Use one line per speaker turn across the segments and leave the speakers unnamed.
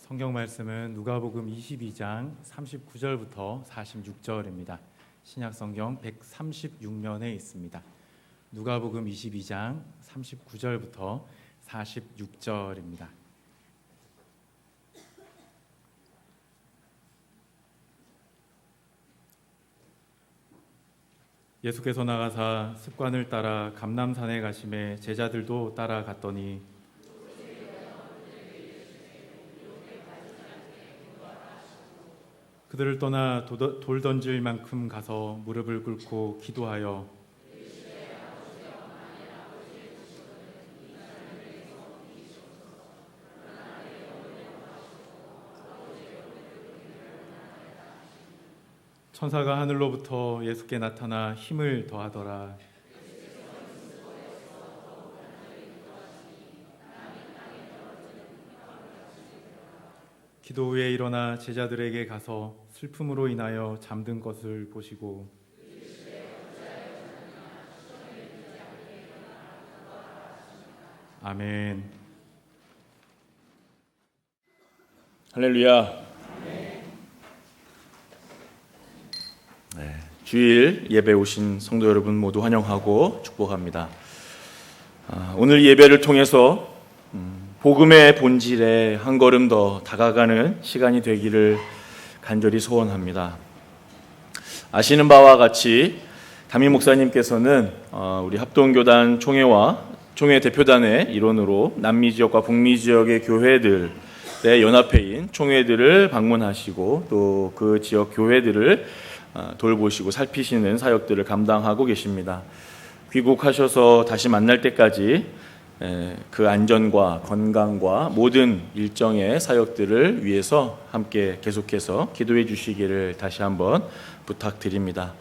성경 말씀은 누가복음 22장 39절부터 46절입니다. 신약 성경 136면에 있습니다. 누가복음 22장 39절부터 46절입니다. 예수께서 나가사 습관을 따라 감람산에 가심에 제자들도 따라갔더니 그들을 떠나 돌 던질 만큼 가서 무릎을 꿇고 기도하여 천사가 하늘로부터 예수께 나타나 힘을 더하더라. 기도 후에 일어나 제자들에게 가서 슬픔으로 인하여 잠든 것을 보시고 아멘.
할렐루야. 주일 예배 오신 성도 여러분 모두 환영하고 축복합니다. 오늘 예배를 통해서 복음의 본질에 한 걸음 더 다가가는 시간이 되기를 간절히 소원합니다. 아시는 바와 같이 담임 목사님께서는 우리 합동교단 총회와 총회 대표단의 일원으로 남미 지역과 북미 지역의 교회들의 연합회인 총회들을 방문하시고 또 그 지역 교회들을 돌보시고 살피시는 사역들을 감당하고 계십니다. 귀국하셔서 다시 만날 때까지 그 안전과 건강과 모든 일정의 사역들을 위해서 함께 계속해서 기도해 주시기를 다시 한번 부탁드립니다.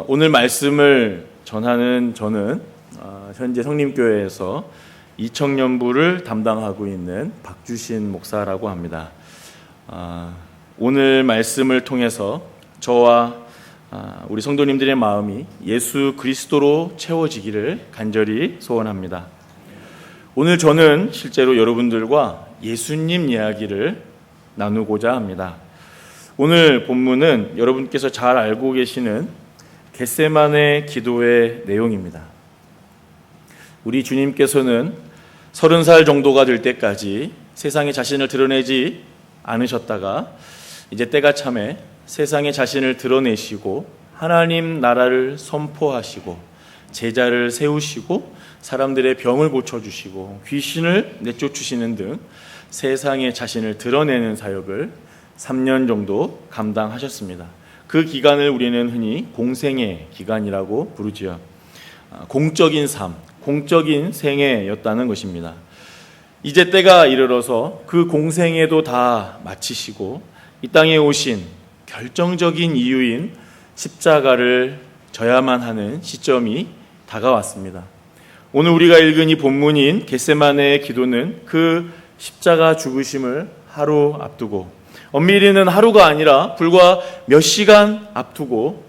오늘 말씀을 전하는 저는 현재 성림교회에서 이청년부를 담당하고 있는 박주신 목사라고 합니다. 오늘 말씀을 통해서 저와 우리 성도님들의 마음이 예수 그리스도로 채워지기를 간절히 소원합니다. 오늘 저는 실제로 여러분들과 예수님 이야기를 나누고자 합니다. 오늘 본문은 여러분께서 잘 알고 계시는 겟세마네 기도의 내용입니다. 우리 주님께서는 30살 정도가 될 때까지 세상에 자신을 드러내지 않으셨다가 이제 때가 참에 세상에 자신을 드러내시고 하나님 나라를 선포하시고 제자를 세우시고 사람들의 병을 고쳐주시고 귀신을 내쫓으시는 등 세상에 자신을 드러내는 사역을 3년 정도 감당하셨습니다. 그 기간을 우리는 흔히 공생의 기간이라고 부르지요. 공적인 삶, 공적인 생애였다는 것입니다. 이제 때가 이르러서 그 공생애도 다 마치시고 이 땅에 오신 결정적인 이유인 십자가를 져야만 하는 시점이 다가왔습니다. 오늘 우리가 읽은 이 본문인 겟세마네의 기도는 그 십자가 죽으심을 하루 앞두고, 엄밀히는 하루가 아니라 불과 몇 시간 앞두고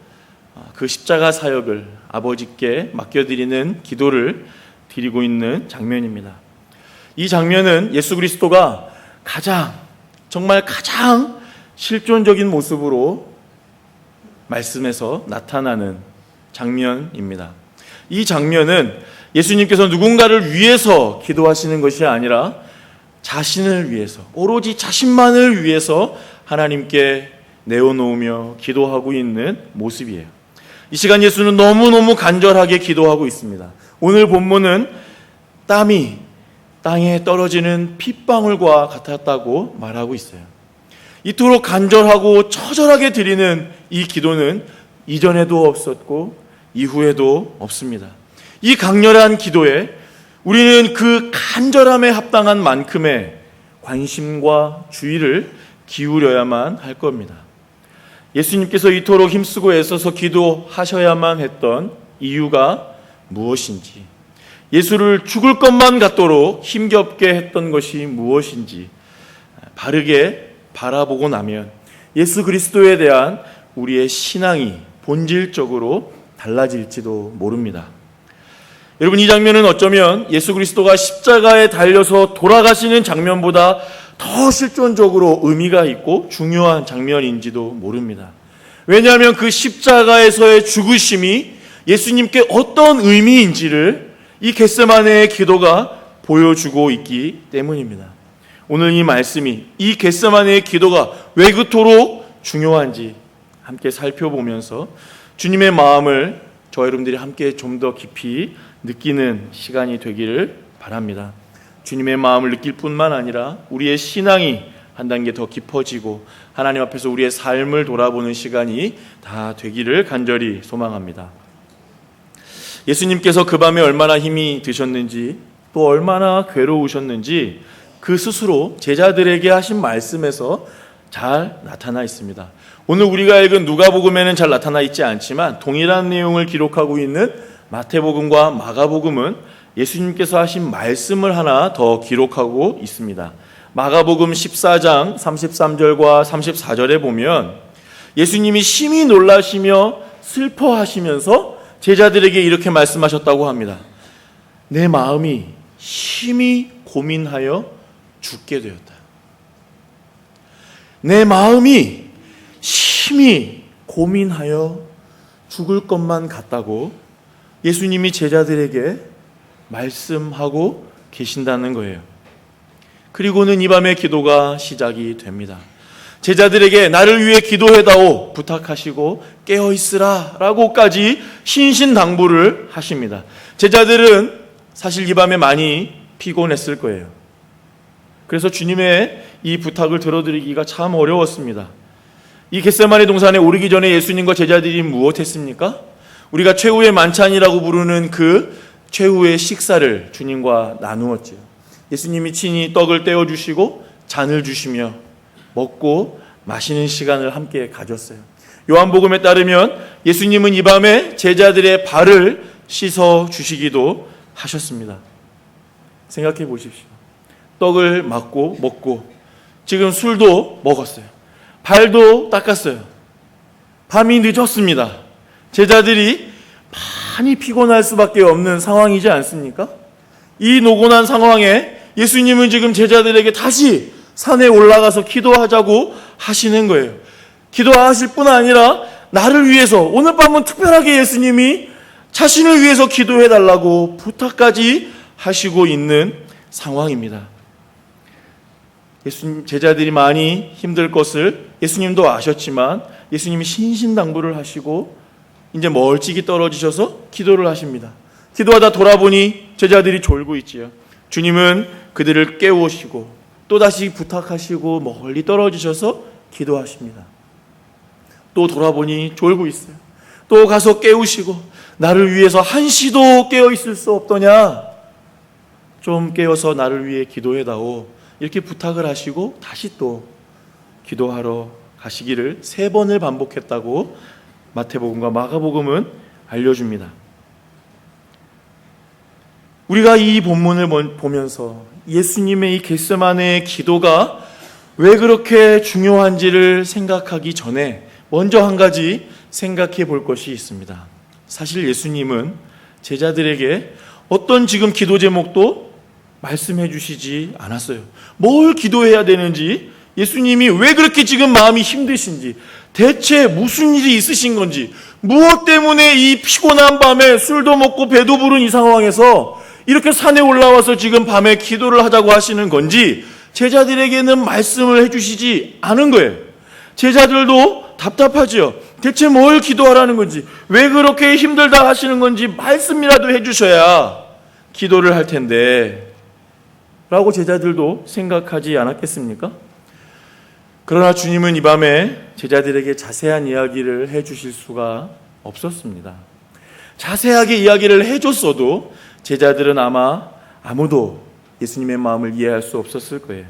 그 십자가 사역을 아버지께 맡겨드리는 기도를 드리고 있는 장면입니다. 이 장면은 예수 그리스도가 정말 가장 실존적인 모습으로 말씀에서 나타나는 장면입니다. 이 장면은 예수님께서 누군가를 위해서 기도하시는 것이 아니라 자신을 위해서, 오로지 자신만을 위해서 하나님께 내어놓으며 기도하고 있는 모습이에요. 이 시간 예수는 너무너무 간절하게 기도하고 있습니다. 오늘 본문은 땀이 땅에 떨어지는 핏방울과 같았다고 말하고 있어요. 이토록 간절하고 처절하게 드리는 이 기도는 이전에도 없었고 이후에도 없습니다. 이 강렬한 기도에 우리는 그 간절함에 합당한 만큼의 관심과 주의를 기울여야만 할 겁니다. 예수님께서 이토록 힘쓰고 애써서 기도하셔야만 했던 이유가 무엇인지, 예수를 죽을 것만 같도록 힘겹게 했던 것이 무엇인지 바르게 바라보고 나면 예수 그리스도에 대한 우리의 신앙이 본질적으로 달라질지도 모릅니다. 여러분, 이 장면은 어쩌면 예수 그리스도가 십자가에 달려서 돌아가시는 장면보다 더 실존적으로 의미가 있고 중요한 장면인지도 모릅니다. 왜냐하면 그 십자가에서의 죽으심이 예수님께 어떤 의미인지를 이 겟세마네의 기도가 보여주고 있기 때문입니다. 오늘 이 말씀이 이 겟세마네의 기도가 왜 그토록 중요한지 함께 살펴보면서 주님의 마음을 저와 여러분들이 함께 좀 더 깊이 느끼는 시간이 되기를 바랍니다. 주님의 마음을 느낄 뿐만 아니라 우리의 신앙이 한 단계 더 깊어지고 하나님 앞에서 우리의 삶을 돌아보는 시간이 다 되기를 간절히 소망합니다. 예수님께서 그 밤에 얼마나 힘이 드셨는지 또 얼마나 괴로우셨는지 그 스스로 제자들에게 하신 말씀에서 잘 나타나 있습니다. 오늘 우리가 읽은 누가복음에는 잘 나타나 있지 않지만 동일한 내용을 기록하고 있는 마태복음과 마가복음은 예수님께서 하신 말씀을 하나 더 기록하고 있습니다. 마가복음 14장 33절과 34절에 보면 예수님이 심히 놀라시며 슬퍼하시면서 제자들에게 이렇게 말씀하셨다고 합니다. 내 마음이 심히 고민하여 죽게 되었다. 내 마음이 심히 고민하여 죽을 것만 같다고 예수님이 제자들에게 말씀하고 계신다는 거예요. 그리고는 이 밤의 기도가 시작이 됩니다. 제자들에게 나를 위해 기도해다오 부탁하시고 깨어있으라 라고까지 신신당부를 하십니다. 제자들은 사실 이 밤에 많이 피곤했을 거예요. 그래서 주님의 이 부탁을 들어드리기가 참 어려웠습니다. 이 겟세마네 동산에 오르기 전에 예수님과 제자들이 무엇했습니까? 우리가 최후의 만찬이라고 부르는 그 최후의 식사를 주님과 나누었지요. 예수님이 친히 떡을 떼어주시고 잔을 주시며 먹고 마시는 시간을 함께 가졌어요. 요한복음에 따르면 예수님은 이 밤에 제자들의 발을 씻어 주시기도 하셨습니다. 생각해 보십시오. 떡을 먹고 지금 술도 먹었어요. 발도 닦았어요. 밤이 늦었습니다. 제자들이 많이 피곤할 수밖에 없는 상황이지 않습니까? 이 노곤한 상황에 예수님은 지금 제자들에게 다시 산에 올라가서 기도하자고 하시는 거예요. 기도하실 뿐 아니라 나를 위해서 오늘 밤은 특별하게 예수님이 자신을 위해서 기도해달라고 부탁까지 하시고 있는 상황입니다. 예수님 제자들이 많이 힘들 것을 예수님도 아셨지만 예수님이 신신당부를 하시고 이제 멀찍이 떨어지셔서 기도를 하십니다. 기도하다 돌아보니 제자들이 졸고 있지요. 주님은 그들을 깨우시고 또다시 부탁하시고 멀리 떨어지셔서 기도하십니다. 또 돌아보니 졸고 있어요. 또 가서 깨우시고 나를 위해서 한시도 깨어있을 수 없더냐? 좀 깨어서 나를 위해 기도해다오. 이렇게 부탁을 하시고 다시 또 기도하러 가시기를 3번을 반복했다고 마태복음과 마가복음은 알려줍니다. 우리가 이 본문을 보면서 예수님의 이 겟세마네의 기도가 왜 그렇게 중요한지를 생각하기 전에 먼저 한 가지 생각해 볼 것이 있습니다. 사실 예수님은 제자들에게 어떤 지금 기도 제목도 말씀해 주시지 않았어요. 뭘 기도해야 되는지, 예수님이 왜 그렇게 지금 마음이 힘드신지, 대체 무슨 일이 있으신 건지, 무엇 때문에 이 피곤한 밤에 술도 먹고 배도 부른 이 상황에서 이렇게 산에 올라와서 지금 밤에 기도를 하자고 하시는 건지 제자들에게는 말씀을 해주시지 않은 거예요. 제자들도 답답하지요. 대체 뭘 기도하라는 건지, 왜 그렇게 힘들다 하시는 건지 말씀이라도 해주셔야 기도를 할 텐데 라고 제자들도 생각하지 않았겠습니까? 그러나 주님은 이 밤에 제자들에게 자세한 이야기를 해주실 수가 없었습니다. 자세하게 이야기를 해줬어도 제자들은 아마 아무도 예수님의 마음을 이해할 수 없었을 거예요.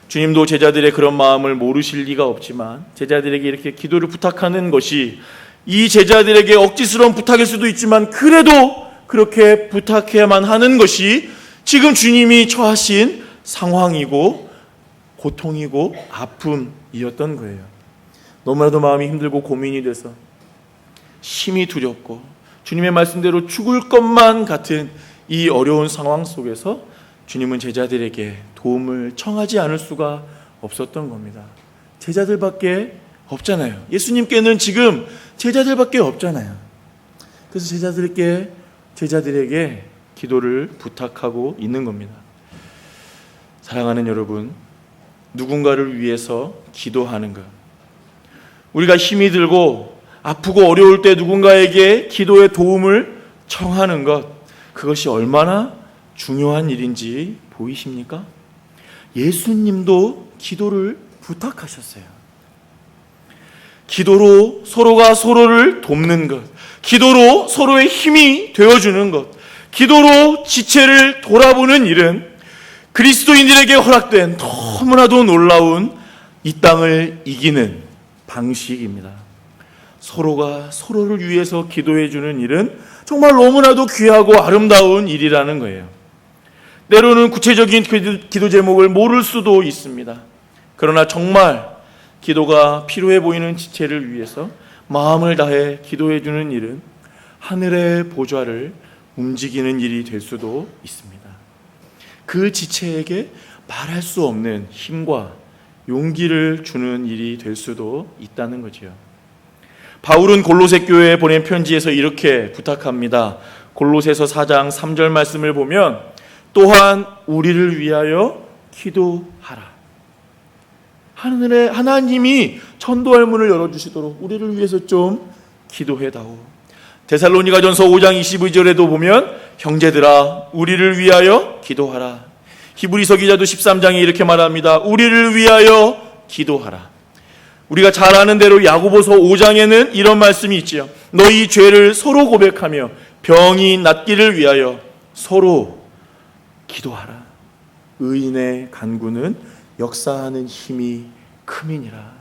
주님도 제자들의 그런 마음을 모르실 리가 없지만 제자들에게 이렇게 기도를 부탁하는 것이 이 제자들에게 억지스러운 부탁일 수도 있지만 그래도 그렇게 부탁해야만 하는 것이 지금 주님이 처하신 상황이고 고통이고 아픔이었던 거예요. 너무나도 마음이 힘들고 고민이 돼서 심히 두렵고 주님의 말씀대로 죽을 것만 같은 이 어려운 상황 속에서 주님은 제자들에게 도움을 청하지 않을 수가 없었던 겁니다. 제자들밖에 없잖아요. 예수님께는 지금 제자들밖에 없잖아요. 그래서 제자들에게 기도를 부탁하고 있는 겁니다. 사랑하는 여러분, 누군가를 위해서 기도하는 것, 우리가 힘이 들고 아프고 어려울 때 누군가에게 기도의 도움을 청하는 것, 그것이 얼마나 중요한 일인지 보이십니까? 예수님도 기도를 부탁하셨어요. 기도로 서로가 서로를 돕는 것, 기도로 서로의 힘이 되어주는 것, 기도로 지체를 돌아보는 일은 그리스도인들에게 허락된 너무나도 놀라운 이 땅을 이기는 방식입니다. 서로가 서로를 위해서 기도해주는 일은 정말 너무나도 귀하고 아름다운 일이라는 거예요. 때로는 구체적인 기도 제목을 모를 수도 있습니다. 그러나 정말 기도가 필요해 보이는 지체를 위해서 마음을 다해 기도해주는 일은 하늘의 보좌를 움직이는 일이 될 수도 있습니다. 그 지체에게 말할 수 없는 힘과 용기를 주는 일이 될 수도 있다는 거지요. 바울은 골로새 교회에 보낸 편지에서 이렇게 부탁합니다. 골로새서 4장 3절 말씀을 보면 또한 우리를 위하여 기도하라. 하나님이 천도할 문을 열어주시도록 우리를 위해서 좀 기도해다오. 데살로니가전서 5장 22절에도 보면 형제들아 우리를 위하여 기도하라. 히브리서 기자도 13장에 이렇게 말합니다. 우리를 위하여 기도하라. 우리가 잘 아는 대로 야고보서 5장에는 이런 말씀이 있지요. 너희 죄를 서로 고백하며 병이 낫기를 위하여 서로 기도하라. 의인의 간구는 역사하는 힘이 큼이니라.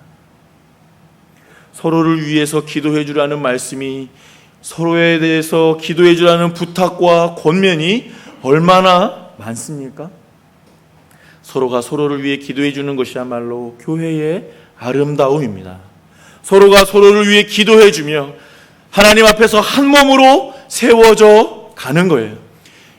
서로를 위해서 기도해 주라는 말씀이, 서로에 대해서 기도해 주라는 부탁과 권면이 얼마나 많습니까? 서로가 서로를 위해 기도해 주는 것이야말로 교회의 아름다움입니다. 서로가 서로를 위해 기도해 주며 하나님 앞에서 한 몸으로 세워져 가는 거예요.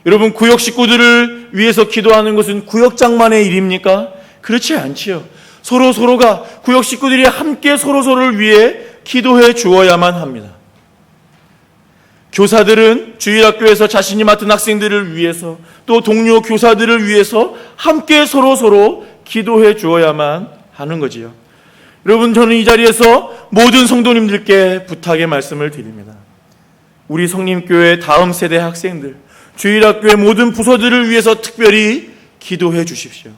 여러분, 구역 식구들을 위해서 기도하는 것은 구역장만의 일입니까? 그렇지 않지요. 서로가 구역 식구들이 함께 서로를 위해 기도해 주어야만 합니다. 교사들은 주일학교에서 자신이 맡은 학생들을 위해서, 또 동료 교사들을 위해서 함께 서로 기도해 주어야만 하는 거지요. 여러분, 저는 이 자리에서 모든 성도님들께 부탁의 말씀을 드립니다. 우리 성림교회 다음 세대 학생들, 주일학교의 모든 부서들을 위해서 특별히 기도해 주십시오.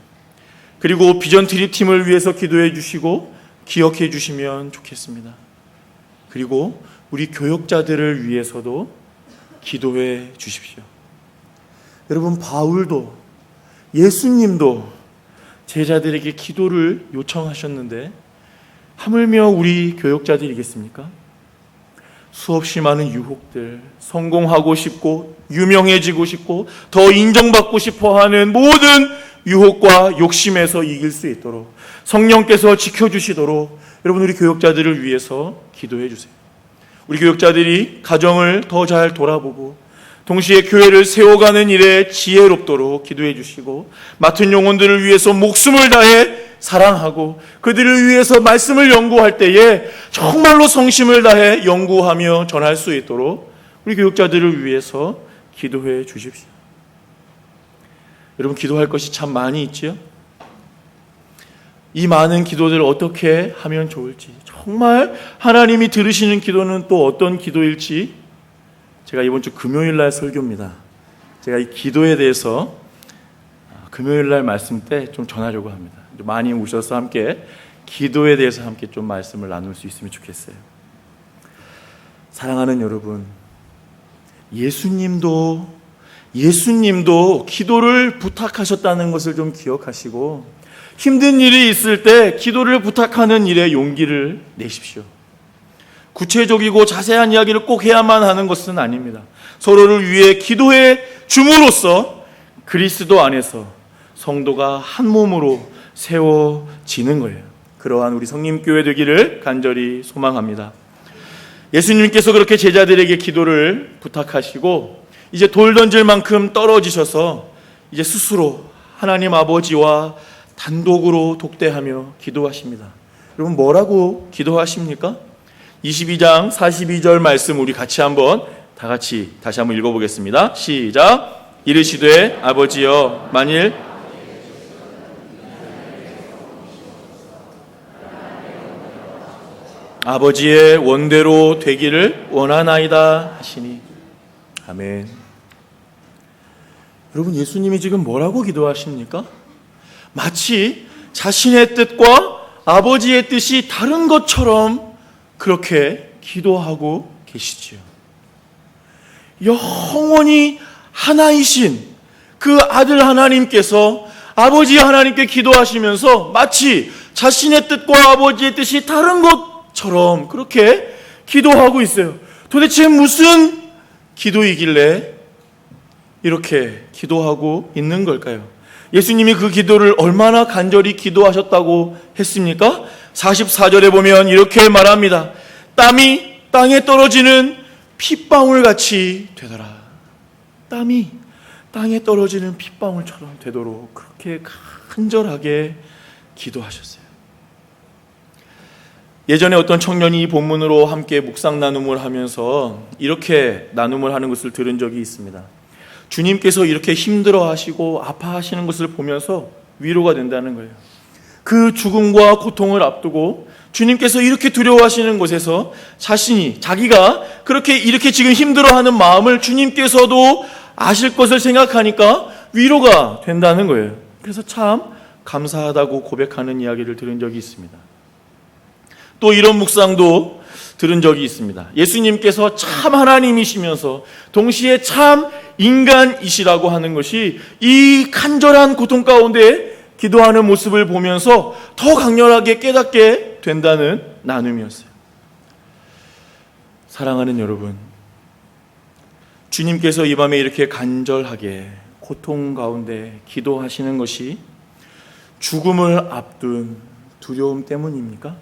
그리고 비전 트립팀을 위해서 기도해 주시고 기억해 주시면 좋겠습니다. 그리고 우리 교역자들을 위해서도 기도해 주십시오. 여러분, 바울도 예수님도 제자들에게 기도를 요청하셨는데 하물며 우리 교역자들이겠습니까? 수없이 많은 유혹들, 성공하고 싶고 유명해지고 싶고 더 인정받고 싶어하는 모든 유혹과 욕심에서 이길 수 있도록 성령께서 지켜주시도록 여러분, 우리 교역자들을 위해서 기도해 주세요. 우리 교역자들이 가정을 더 잘 돌아보고 동시에 교회를 세워가는 일에 지혜롭도록 기도해 주시고 맡은 영혼들을 위해서 목숨을 다해 사랑하고 그들을 위해서 말씀을 연구할 때에 정말로 성심을 다해 연구하며 전할 수 있도록 우리 교역자들을 위해서 기도해 주십시오. 여러분, 기도할 것이 참 많이 있지요? 이 많은 기도들을 어떻게 하면 좋을지, 정말 하나님이 들으시는 기도는 또 어떤 기도일지, 제가 이번 주 금요일 날 설교입니다. 제가 이 기도에 대해서 금요일 날 말씀 때 좀 전하려고 합니다. 많이 오셔서 함께 기도에 대해서 함께 좀 말씀을 나눌 수 있으면 좋겠어요. 사랑하는 여러분, 예수님도 기도를 부탁하셨다는 것을 좀 기억하시고 힘든 일이 있을 때 기도를 부탁하는 일에 용기를 내십시오. 구체적이고 자세한 이야기를 꼭 해야만 하는 것은 아닙니다. 서로를 위해 기도해 줌으로써 그리스도 안에서 성도가 한 몸으로 세워지는 거예요. 그러한 우리 성림교회 되기를 간절히 소망합니다. 예수님께서 그렇게 제자들에게 기도를 부탁하시고 이제 돌 던질 만큼 떨어지셔서 이제 스스로 하나님 아버지와 단독으로 독대하며 기도하십니다. 여러분 뭐라고 기도하십니까? 22장 42절 말씀 우리 같이 한번 다 같이 다시 한번 읽어보겠습니다. 시작. 이르시되 아버지여 만일 아버지의 원대로 되기를 원하나이다 하시니. 아멘. 여러분 예수님이 지금 뭐라고 기도하십니까? 마치 자신의 뜻과 아버지의 뜻이 다른 것처럼 그렇게 기도하고 계시지요. 영원히 하나이신 그 아들 하나님께서 아버지 하나님께 기도하시면서 마치 자신의 뜻과 아버지의 뜻이 다른 것처럼 그렇게 기도하고 있어요. 도대체 무슨 기도이길래 이렇게 기도하고 있는 걸까요? 예수님이 그 기도를 얼마나 간절히 기도하셨다고 했습니까? 44절에 보면 이렇게 말합니다. 땀이 땅에 떨어지는 핏방울 같이 되더라. 땀이 땅에 떨어지는 핏방울처럼 되도록 그렇게 간절하게 기도하셨어요. 예전에 어떤 청년이 이 본문으로 함께 묵상 나눔을 하면서 이렇게 나눔을 하는 것을 들은 적이 있습니다. 주님께서 이렇게 힘들어 하시고 아파하시는 것을 보면서 위로가 된다는 거예요. 그 죽음과 고통을 앞두고 주님께서 이렇게 두려워하시는 곳에서 자기가 이렇게 지금 힘들어하는 마음을 주님께서도 아실 것을 생각하니까 위로가 된다는 거예요. 그래서 참 감사하다고 고백하는 이야기를 들은 적이 있습니다. 또 이런 묵상도 들은 적이 있습니다. 예수님께서 참 하나님이시면서 동시에 참 인간이시라고 하는 것이 이 간절한 고통 가운데 기도하는 모습을 보면서 더 강렬하게 깨닫게 된다는 나눔이었어요. 사랑하는 여러분, 주님께서 이 밤에 이렇게 간절하게 고통 가운데 기도하시는 것이 죽음을 앞둔 두려움 때문입니까?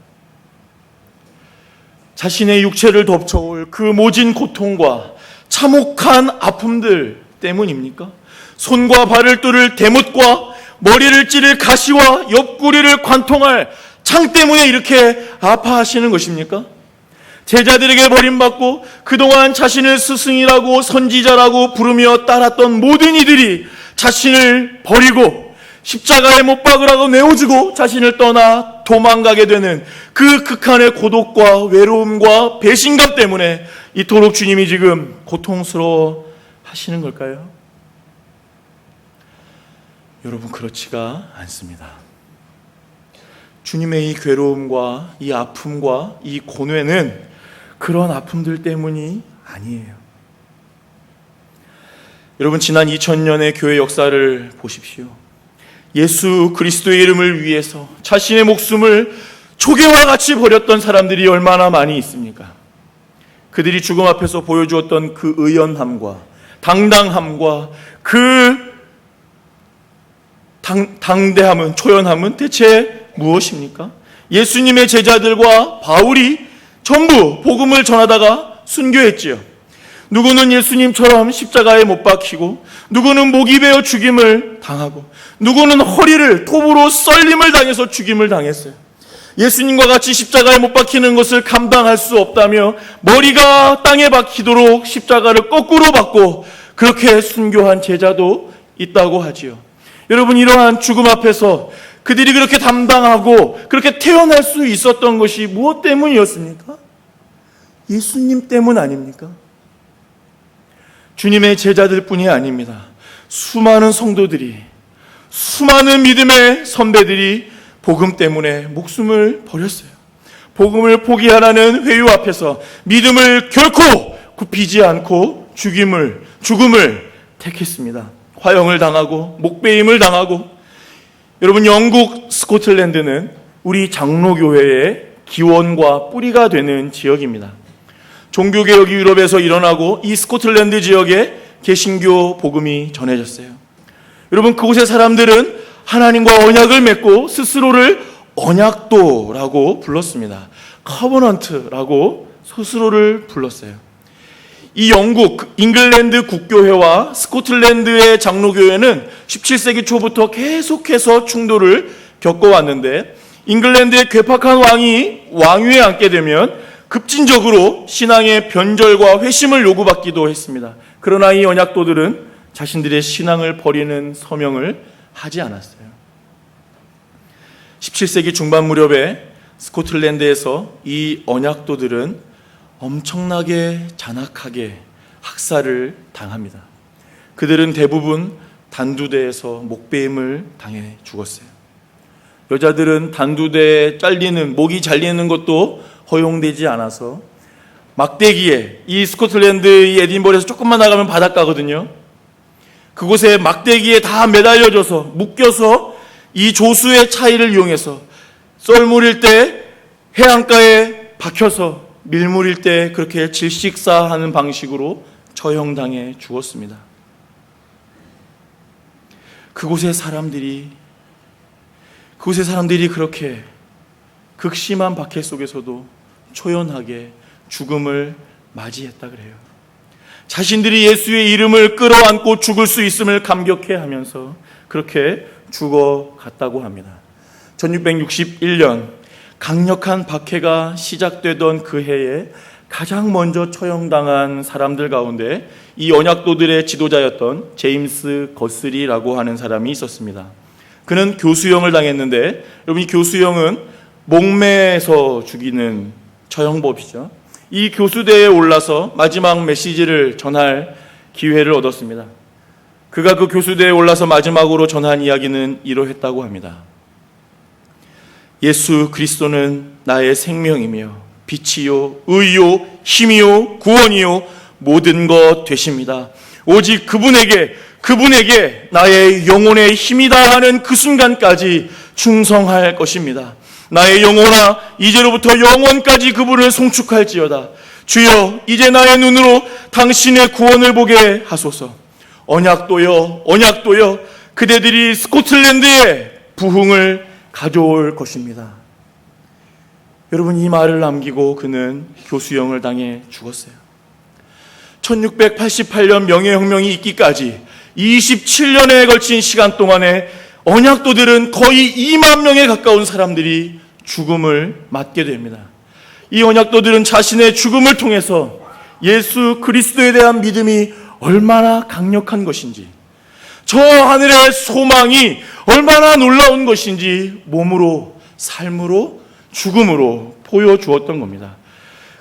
자신의 육체를 덮쳐올 그 모진 고통과 참혹한 아픔들 때문입니까? 손과 발을 뚫을 대못과 머리를 찌를 가시와 옆구리를 관통할 창 때문에 이렇게 아파하시는 것입니까? 제자들에게 버림받고 그동안 자신을 스승이라고 선지자라고 부르며 따랐던 모든 이들이 자신을 버리고 십자가에 못 박으라고 내어주고 자신을 떠나 도망가게 되는 그 극한의 고독과 외로움과 배신감 때문에 이토록 주님이 지금 고통스러워 하시는 걸까요? 여러분, 그렇지가 않습니다. 주님의 이 괴로움과 이 아픔과 이 고뇌는 그런 아픔들 때문이 아니에요. 여러분, 지난 2000년의 교회 역사를 보십시오. 예수 그리스도의 이름을 위해서 자신의 목숨을 조개와 같이 버렸던 사람들이 얼마나 많이 있습니까? 그들이 죽음 앞에서 보여주었던 그 의연함과 당당함과 그 당대함은, 초연함은 대체 무엇입니까? 예수님의 제자들과 바울이 전부 복음을 전하다가 순교했지요. 누구는 예수님처럼 십자가에 못 박히고, 누구는 목이 베어 죽임을 당하고, 누구는 허리를 톱으로 썰림을 당해서 죽임을 당했어요. 예수님과 같이 십자가에 못 박히는 것을 감당할 수 없다며 머리가 땅에 박히도록 십자가를 거꾸로 받고 그렇게 순교한 제자도 있다고 하지요. 여러분, 이러한 죽음 앞에서 그들이 그렇게 담당하고 그렇게 태어날 수 있었던 것이 무엇 때문이었습니까? 예수님 때문 아닙니까? 주님의 제자들 뿐이 아닙니다. 수많은 성도들이, 수많은 믿음의 선배들이 복음 때문에 목숨을 버렸어요. 복음을 포기하라는 회유 앞에서 믿음을 결코 굽히지 않고 죽음을 택했습니다. 화형을 당하고 목베임을 당하고. 여러분, 영국 스코틀랜드는 우리 장로교회의 기원과 뿌리가 되는 지역입니다. 종교개혁이 유럽에서 일어나고 이 스코틀랜드 지역에 개신교 복음이 전해졌어요. 여러분, 그곳의 사람들은 하나님과 언약을 맺고 스스로를 언약도라고 불렀습니다. 커버넌트라고 스스로를 불렀어요. 이 영국, 잉글랜드 국교회와 스코틀랜드의 장로교회는 17세기 초부터 계속해서 충돌을 겪어왔는데, 잉글랜드의 괴팍한 왕이 왕위에 앉게 되면 급진적으로 신앙의 변절과 회심을 요구받기도 했습니다. 그러나 이 언약도들은 자신들의 신앙을 버리는 서명을 하지 않았어요. 17세기 중반 무렵에 스코틀랜드에서 이 언약도들은 엄청나게 잔악하게 학살을 당합니다. 그들은 대부분 단두대에서 목베임을 당해 죽었어요. 여자들은 단두대에 목이 잘리는 것도 허용되지 않아서 막대기에, 이 스코틀랜드 이 에딘버러에서 조금만 나가면 바닷가거든요. 그곳에 막대기에 다 매달려져서 묶여서 이 조수의 차이를 이용해서 썰물일 때 해안가에 박혀서 밀물일 때 그렇게 질식사하는 방식으로 처형당해 죽었습니다. 그곳의 사람들이 그렇게 극심한 박해 속에서도 초연하게 죽음을 맞이했다 그래요. 자신들이 예수의 이름을 끌어안고 죽을 수 있음을 감격해하면서 그렇게 죽어갔다고 합니다. 1661년 강력한 박해가 시작되던 그 해에 가장 먼저 처형당한 사람들 가운데 이 언약도들의 지도자였던 제임스 거슬리라고 하는 사람이 있었습니다. 그는 교수형을 당했는데, 여러분, 이 교수형은 목매에서 죽이는 처형법이죠. 이 교수대에 올라서 마지막 메시지를 전할 기회를 얻었습니다. 그가 그 교수대에 올라서 마지막으로 전한 이야기는 이러했다고 합니다. 예수 그리스도는 나의 생명이며 빛이요 의요 힘이요 구원이요 모든 것 되십니다. 오직 그분에게 나의 영혼의 힘이다 하는 그 순간까지 충성할 것입니다. 나의 영혼아, 이제로부터 영원까지 그분을 송축할지어다. 주여, 이제 나의 눈으로 당신의 구원을 보게 하소서. 언약도여, 그대들이 스코틀랜드에 부흥을 가져올 것입니다. 여러분, 이 말을 남기고 그는 교수형을 당해 죽었어요. 1688년 명예혁명이 있기까지 27년에 걸친 시간 동안에 언약도들은 거의 2만 명에 가까운 사람들이 죽음을 맞게 됩니다. 이 언약도들은 자신의 죽음을 통해서 예수 그리스도에 대한 믿음이 얼마나 강력한 것인지, 저 하늘의 소망이 얼마나 놀라운 것인지 몸으로, 삶으로, 죽음으로 보여주었던 겁니다.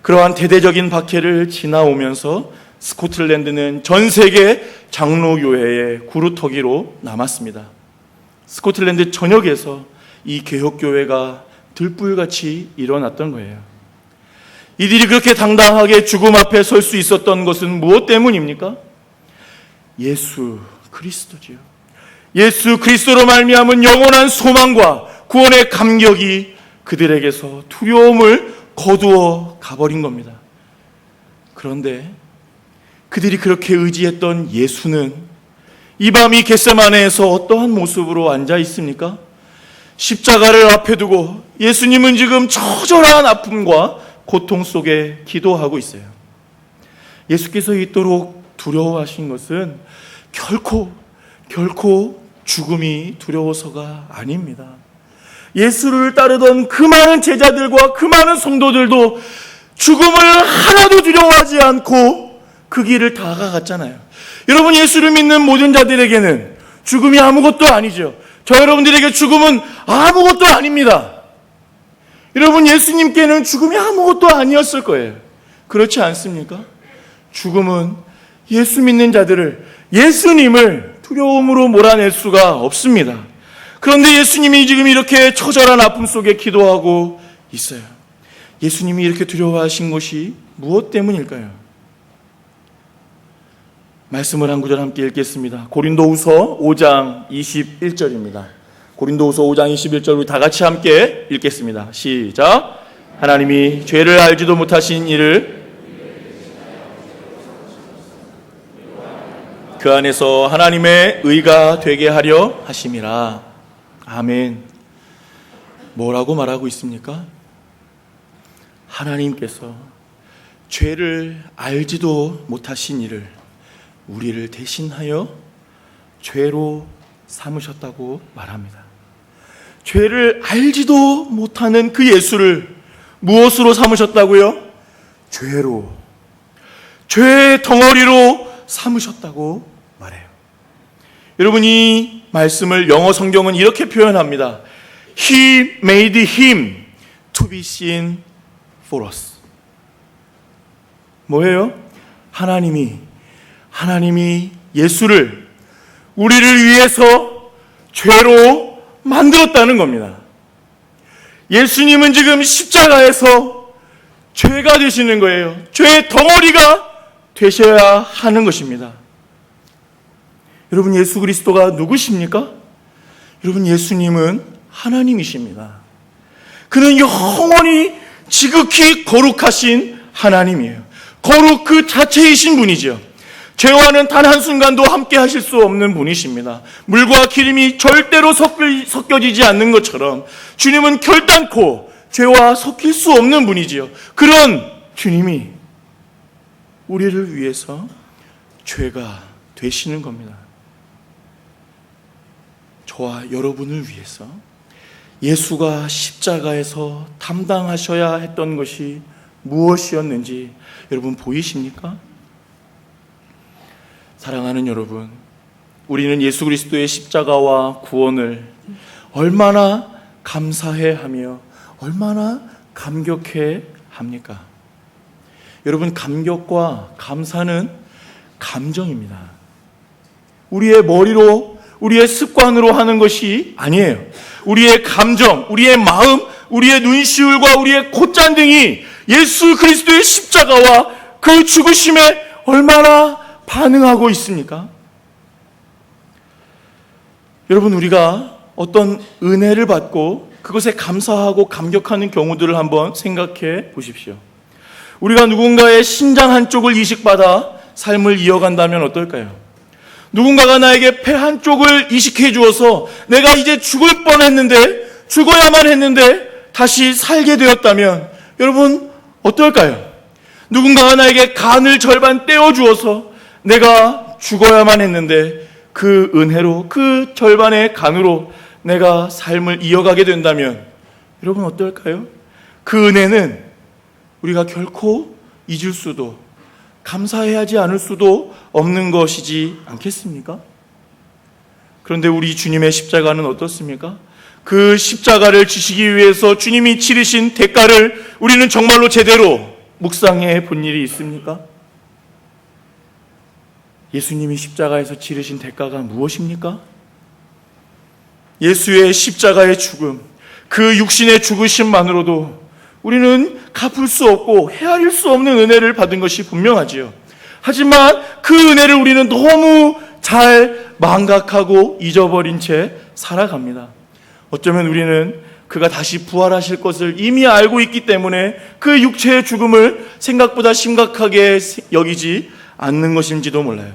그러한 대대적인 박해를 지나오면서 스코틀랜드는 전 세계 장로교회의 구루터기로 남았습니다. 스코틀랜드 전역에서 이 개혁교회가 들불같이 일어났던 거예요. 이들이 그렇게 당당하게 죽음 앞에 설 수 있었던 것은 무엇 때문입니까? 예수 그리스도지요. 예수 그리스도로 말미암은 영원한 소망과 구원의 감격이 그들에게서 두려움을 거두어 가버린 겁니다. 그런데 그들이 그렇게 의지했던 예수는 이 밤이 겟세마네에서 어떠한 모습으로 앉아 있습니까? 십자가를 앞에 두고 예수님은 지금 처절한 아픔과 고통 속에 기도하고 있어요. 예수께서 이토록 두려워하신 것은 결코 죽음이 두려워서가 아닙니다. 예수를 따르던 그 많은 제자들과 그 많은 성도들도 죽음을 하나도 두려워하지 않고 그 길을 다가갔잖아요. 여러분, 예수를 믿는 모든 자들에게는 죽음이 아무것도 아니죠. 저 여러분들에게 죽음은 아무것도 아닙니다. 여러분, 예수님께는 죽음이 아무것도 아니었을 거예요. 그렇지 않습니까? 죽음은 예수 믿는 자들을, 예수님을 두려움으로 몰아낼 수가 없습니다. 그런데 예수님이 지금 이렇게 처절한 아픔 속에 기도하고 있어요. 예수님이 이렇게 두려워하신 것이 무엇 때문일까요? 말씀을 한 구절 함께 읽겠습니다. 고린도후서 5장 21절입니다. 고린도후서 5장 21절 우리 다 같이 함께 읽겠습니다. 시작. 하나님이 죄를 알지도 못하신 이를 그 안에서 하나님의 의가 되게 하려 하심이라. 아멘. 뭐라고 말하고 있습니까? 하나님께서 죄를 알지도 못하신 이를 우리를 대신하여 죄로 삼으셨다고 말합니다. 죄를 알지도 못하는 그 예수를 무엇으로 삼으셨다고요? 죄로, 죄의 덩어리로 삼으셨다고 말해요. 여러분, 이 말씀을 영어 성경은 이렇게 표현합니다. He made him to be sin for us. 뭐예요? 하나님이 예수를 우리를 위해서 죄로 만들었다는 겁니다. 예수님은 지금 십자가에서 죄가 되시는 거예요. 죄의 덩어리가 되셔야 하는 것입니다. 여러분, 예수 그리스도가 누구십니까? 여러분, 예수님은 하나님이십니다. 그는 영원히 지극히 거룩하신 하나님이에요. 거룩 그 자체이신 분이죠. 죄와는 단 한순간도 함께 하실 수 없는 분이십니다. 물과 기름이 절대로 섞여지지 않는 것처럼 주님은 결단코 죄와 섞일 수 없는 분이지요. 그런 주님이 우리를 위해서 죄가 되시는 겁니다. 저와 여러분을 위해서 예수가 십자가에서 담당하셔야 했던 것이 무엇이었는지 여러분 보이십니까? 사랑하는 여러분, 우리는 예수 그리스도의 십자가와 구원을 얼마나 감사해하며 얼마나 감격해 합니까? 여러분, 감격과 감사는 감정입니다. 우리의 머리로, 우리의 습관으로 하는 것이 아니에요. 우리의 감정, 우리의 마음, 우리의 눈시울과 우리의 콧잔등이 예수 그리스도의 십자가와 그 죽으심에 얼마나 반응하고 있습니까? 여러분, 우리가 어떤 은혜를 받고 그것에 감사하고 감격하는 경우들을 한번 생각해 보십시오. 우리가 누군가의 신장 한쪽을 이식받아 삶을 이어간다면 어떨까요? 누군가가 나에게 폐 한쪽을 이식해 주어서 내가 이제 죽을 뻔했는데, 죽어야만 했는데 다시 살게 되었다면 여러분 어떨까요? 누군가가 나에게 간을 절반 떼어 주어서 내가 죽어야만 했는데 그 은혜로, 그 절반의 간으로 내가 삶을 이어가게 된다면 여러분 어떨까요? 그 은혜는 우리가 결코 잊을 수도, 감사해야 하지 않을 수도 없는 것이지 않겠습니까? 그런데 우리 주님의 십자가는 어떻습니까? 그 십자가를 지시기 위해서 주님이 치르신 대가를 우리는 정말로 제대로 묵상해 본 일이 있습니까? 예수님이 십자가에서 치르신 대가가 무엇입니까? 예수의 십자가의 죽음, 그 육신의 죽으심만으로도 우리는 갚을 수 없고 헤아릴 수 없는 은혜를 받은 것이 분명하지요. 하지만 그 은혜를 우리는 너무 잘 망각하고 잊어버린 채 살아갑니다. 어쩌면 우리는 그가 다시 부활하실 것을 이미 알고 있기 때문에 그 육체의 죽음을 생각보다 심각하게 여기지 않는 것인지도 몰라요.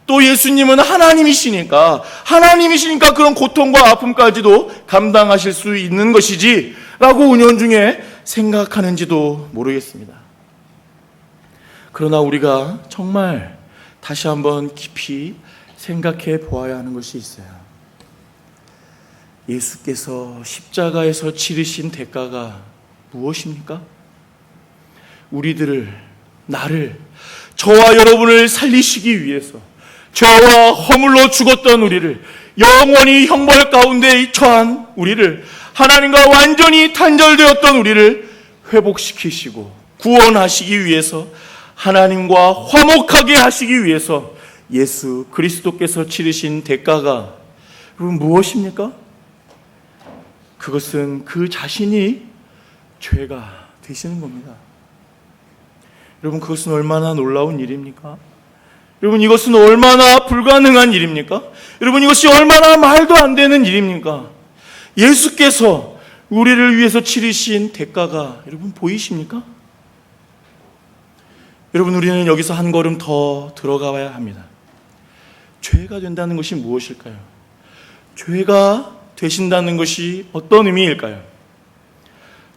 또 예수님은 하나님이시니까 그런 고통과 아픔까지도 감당하실 수 있는 것이지 라고 은연중에 생각하는지도 모르겠습니다. 그러나 우리가 정말 다시 한번 깊이 생각해 보아야 하는 것이 있어요. 예수께서 십자가에서 치르신 대가가 무엇입니까? 우리들을, 나를, 저와 여러분을 살리시기 위해서 죄와 허물로 죽었던 우리를, 영원히 형벌 가운데 처한 우리를, 하나님과 완전히 단절되었던 우리를 회복시키시고 구원하시기 위해서, 하나님과 화목하게 하시기 위해서 예수 그리스도께서 치르신 대가가 여러분 무엇입니까? 그것은 그 자신이 죄가 되시는 겁니다. 여러분, 그것은 얼마나 놀라운 일입니까? 여러분, 이것은 얼마나 불가능한 일입니까? 여러분, 이것이 얼마나 말도 안 되는 일입니까? 예수께서 우리를 위해서 치르신 대가가 여러분 보이십니까? 여러분, 우리는 여기서 한 걸음 더 들어가야 합니다. 죄가 된다는 것이 무엇일까요? 죄가 되신다는 것이 어떤 의미일까요?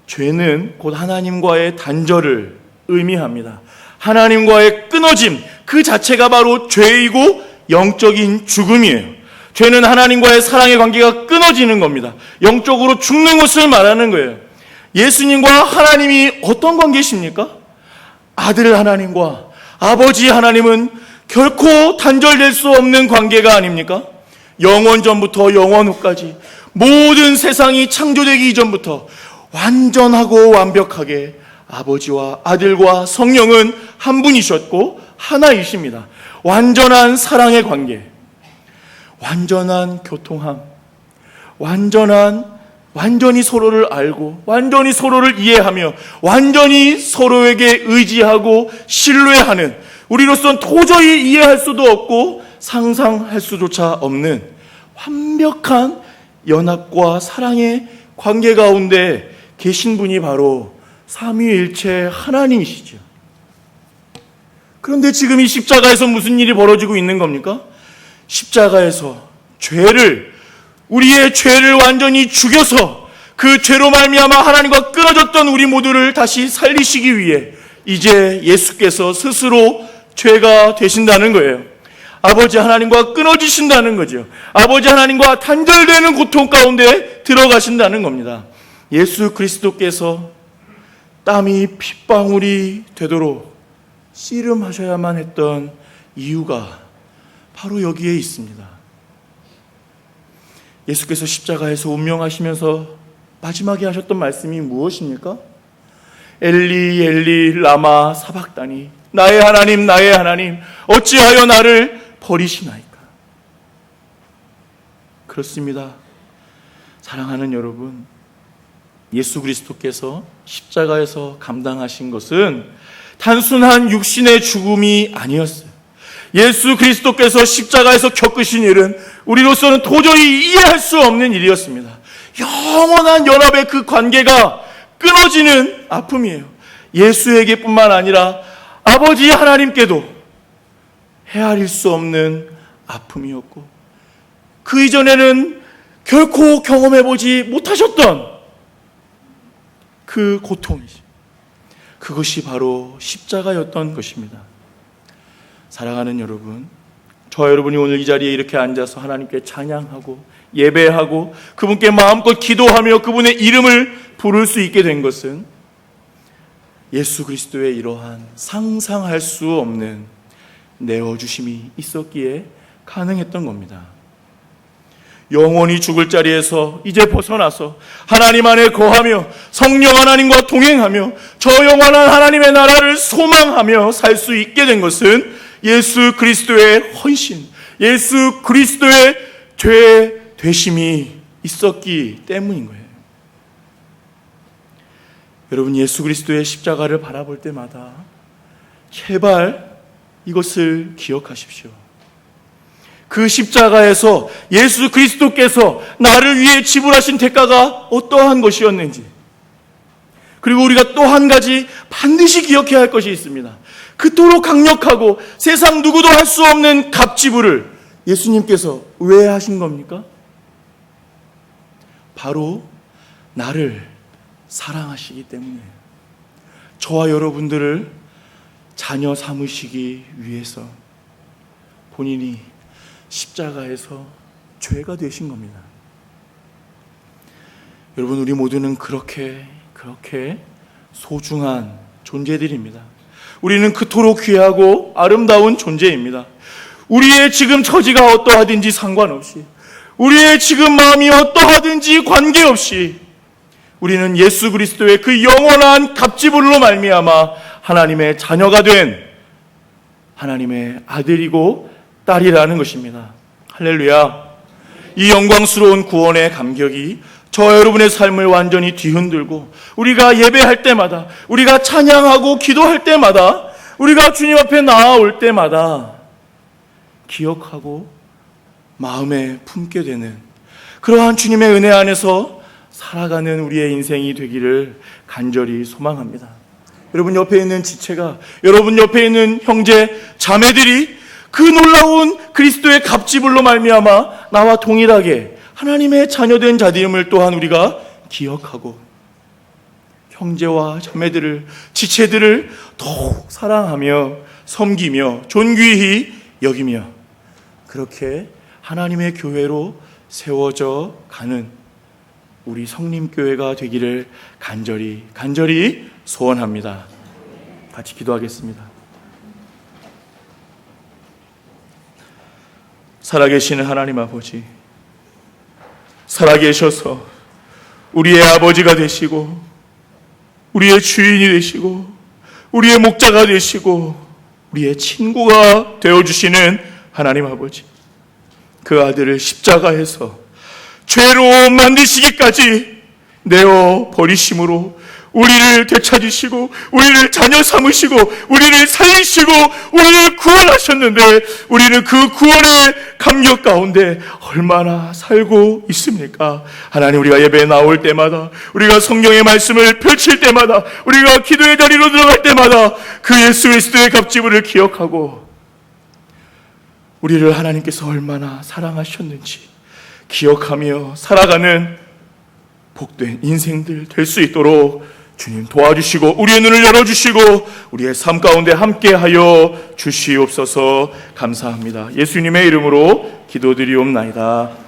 죄는 곧 하나님과의 단절을 의미합니다. 하나님과의 끊어짐 그 자체가 바로 죄이고 영적인 죽음이에요. 죄는 하나님과의 사랑의 관계가 끊어지는 겁니다. 영적으로 죽는 것을 말하는 거예요. 예수님과 하나님이 어떤 관계십니까? 아들 하나님과 아버지 하나님은 결코 단절될 수 없는 관계가 아닙니까? 영원 전부터 영원 후까지 모든 세상이 창조되기 이전부터 완전하고 완벽하게 아버지와 아들과 성령은 한 분이셨고 하나이십니다. 완전한 사랑의 관계, 완전한 교통함, 완전히 서로를 알고 완전히 서로를 이해하며 완전히 서로에게 의지하고 신뢰하는, 우리로서는 도저히 이해할 수도 없고 상상할 수조차 없는 완벽한 연합과 사랑의 관계 가운데 계신 분이 바로 삼위일체 하나님이시죠. 그런데 지금 이 십자가에서 무슨 일이 벌어지고 있는 겁니까? 십자가에서 우리의 죄를 완전히 죽여서 그 죄로 말미암아 하나님과 끊어졌던 우리 모두를 다시 살리시기 위해 이제 예수께서 스스로 죄가 되신다는 거예요. 아버지 하나님과 끊어지신다는 거죠. 아버지 하나님과 단절되는 고통 가운데 들어가신다는 겁니다. 예수 그리스도께서 땀이 핏방울이 되도록 씨름하셔야만 했던 이유가 바로 여기에 있습니다. 예수께서 십자가에서 운명하시면서 마지막에 하셨던 말씀이 무엇입니까? 엘리 엘리 라마 사박다니, 나의 하나님 어찌하여 나를 버리시나이까. 그렇습니다. 사랑하는 여러분, 예수 그리스도께서 십자가에서 감당하신 것은 단순한 육신의 죽음이 아니었어요. 예수 그리스도께서 십자가에서 겪으신 일은 우리로서는 도저히 이해할 수 없는 일이었습니다. 영원한 연합의 그 관계가 끊어지는 아픔이에요. 예수에게뿐만 아니라 아버지 하나님께도 헤아릴 수 없는 아픔이었고, 그 이전에는 결코 경험해보지 못하셨던 그 고통이죠. 그것이 바로 십자가였던 것입니다. 사랑하는 여러분, 저와 여러분이 오늘 이 자리에 이렇게 앉아서 하나님께 찬양하고 예배하고 그분께 마음껏 기도하며 그분의 이름을 부를 수 있게 된 것은 예수 그리스도의 이러한 상상할 수 없는 내어주심이 있었기에 가능했던 겁니다. 영원히 죽을 자리에서 이제 벗어나서 하나님 안에 거하며 성령 하나님과 동행하며 저 영원한 하나님의 나라를 소망하며 살 수 있게 된 것은 예수 그리스도의 헌신, 예수 그리스도의 죄 되심이 있었기 때문인 거예요. 여러분, 예수 그리스도의 십자가를 바라볼 때마다 제발 이것을 기억하십시오. 그 십자가에서 예수 그리스도께서 나를 위해 지불하신 대가가 어떠한 것이었는지, 그리고 우리가 또 한 가지 반드시 기억해야 할 것이 있습니다. 그토록 강력하고 세상 누구도 할 수 없는 값지불을 예수님께서 왜 하신 겁니까? 바로 나를 사랑하시기 때문에, 저와 여러분들을 자녀 삼으시기 위해서 본인이 십자가에서 죄가 되신 겁니다. 여러분, 우리 모두는 그렇게 소중한 존재들입니다. 우리는 그토록 귀하고 아름다운 존재입니다. 우리의 지금 처지가 어떠하든지 상관없이, 우리의 지금 마음이 어떠하든지 관계없이 우리는 예수 그리스도의 그 영원한 값지불로 말미암아 하나님의 자녀가 된 하나님의 아들이고 딸이라는 것입니다. 할렐루야. 이 영광스러운 구원의 감격이 저 여러분의 삶을 완전히 뒤흔들고, 우리가 예배할 때마다, 우리가 찬양하고 기도할 때마다, 우리가 주님 앞에 나아올 때마다 기억하고 마음에 품게 되는 그러한 주님의 은혜 안에서 살아가는 우리의 인생이 되기를 간절히 소망합니다. 여러분 옆에 있는 지체가, 여러분 옆에 있는 형제 자매들이 그 놀라운 그리스도의 값지불로 말미암아 나와 동일하게 하나님의 자녀된 자들임을 또한 우리가 기억하고 형제와 자매들을, 지체들을 더욱 사랑하며 섬기며 존귀히 여기며 그렇게 하나님의 교회로 세워져 가는 우리 성림교회가 되기를 간절히 소원합니다. 같이 기도하겠습니다. 살아계시는 하나님 아버지, 살아계셔서 우리의 아버지가 되시고 우리의 주인이 되시고 우리의 목자가 되시고 우리의 친구가 되어주시는 하나님 아버지, 그 아들을 십자가에서 죄로 만드시기까지 내어 버리심으로 우리를 되찾으시고 우리를 자녀 삼으시고 우리를 살리시고 우리를 구원하셨는데 우리는 그 구원의 감격 가운데 얼마나 살고 있습니까? 하나님, 우리가 예배에 나올 때마다, 우리가 성경의 말씀을 펼칠 때마다, 우리가 기도의 자리로 들어갈 때마다 그 예수 그리스도의 값지불을 기억하고 우리를 하나님께서 얼마나 사랑하셨는지 기억하며 살아가는 복된 인생들 될 수 있도록 주님 도와주시고 우리의 눈을 열어주시고 우리의 삶 가운데 함께하여 주시옵소서. 감사합니다. 예수님의 이름으로 기도드리옵나이다.